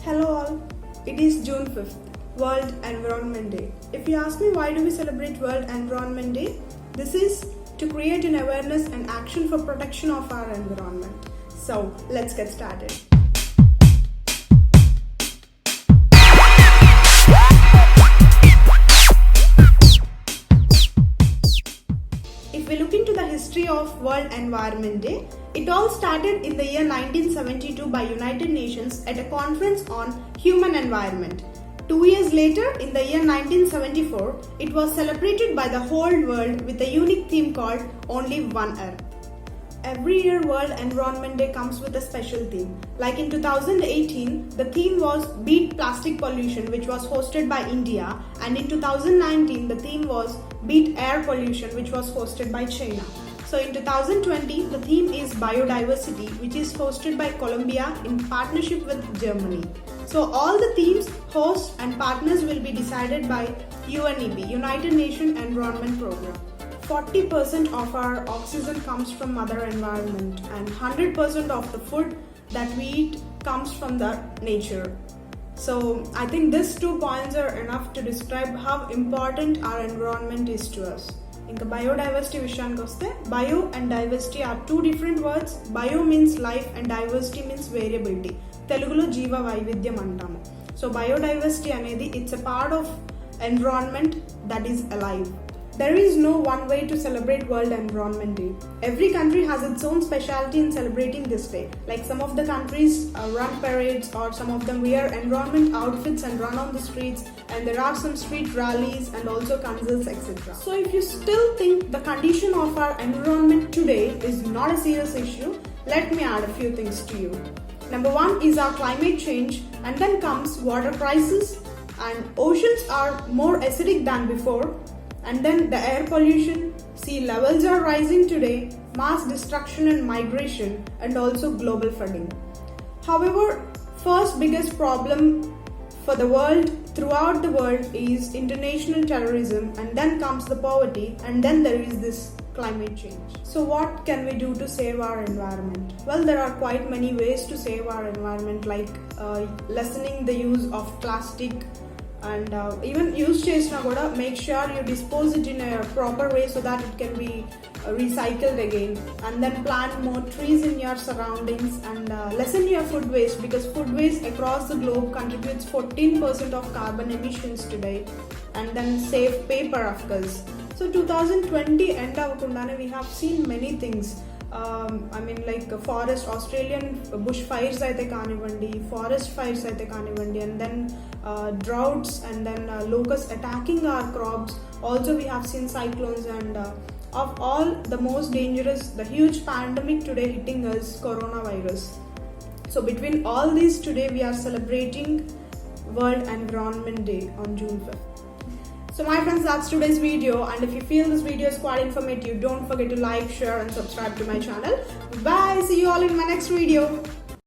Hello all, it is June 5th, World Environment Day. If you ask me why do we celebrate World Environment Day, this is to create an awareness and action for protection of our environment. So let's get started. If we look into the history of World Environment Day, it all started in the year 1972 by United Nations at a conference on human environment. 2 years later, in the year 1974, it was celebrated by the whole world with a unique theme called Only One Earth. Every year World Environment Day comes with a special theme. Like in 2018, the theme was Beat Plastic Pollution, which was hosted by India, and in 2019, the theme was Beat Air Pollution, which was hosted by China. So in 2020, the theme is Biodiversity, which is hosted by Colombia in partnership with Germany. So all the themes, hosts and partners will be decided by UNEP, United Nations Environment Program. 40% of our oxygen comes from mother environment and 100% of the food that we eat comes from the nature. So I think these 2 points are enough to describe how important our environment is to us. ఇంకా biodiversity విషయానికి వస్తే bio and diversity are 2 different words. Bio means life and diversity means variability. తెలుగులో జీవ వైవిధ్యం అంటాము. So biodiversity అనేది it's a part of environment that is alive. There is no one way to celebrate World Environment Day. Every country has its own specialty in celebrating this day. Like some of the countries run parades, or some of them wear environment outfits and run on the streets, and there are some street rallies and also concerts, etc. So if you still think the condition of our environment today is not a serious issue, let me add a few things to you. Number 1 is our climate change, and then comes water crisis, and oceans are more acidic than before. And then the air pollution, sea levels are rising today, mass destruction and migration, and also global flooding. However, first biggest problem for the world, throughout the world, is international terrorism, and then comes the poverty, and then there is this climate change. So what can we do to save our environment? Well, there are quite many ways to save our environment, like lessening the use of plastic, and even use chesna kuda make sure you dispose it in a proper way so that it can be recycled again, and then plant more trees in your surroundings, and lessen your food waste, because food waste across the globe contributes 14% of carbon emissions today. And then save paper, of course. So 2020 end avakundane we have seen many things. Like forest, Australian bush fires aithe kanivandi, forest fires aithe kanivandi, and then droughts, and then locusts attacking our crops. Also we have seen cyclones, and of all the most dangerous, the huge pandemic today hitting us, coronavirus. So between all these, today we are celebrating World Environment Day on June 5th. So my friends, that's today's video, and if you feel this video is quite informative, don't forget to like, share and subscribe to my channel. Bye, see you all in my next video.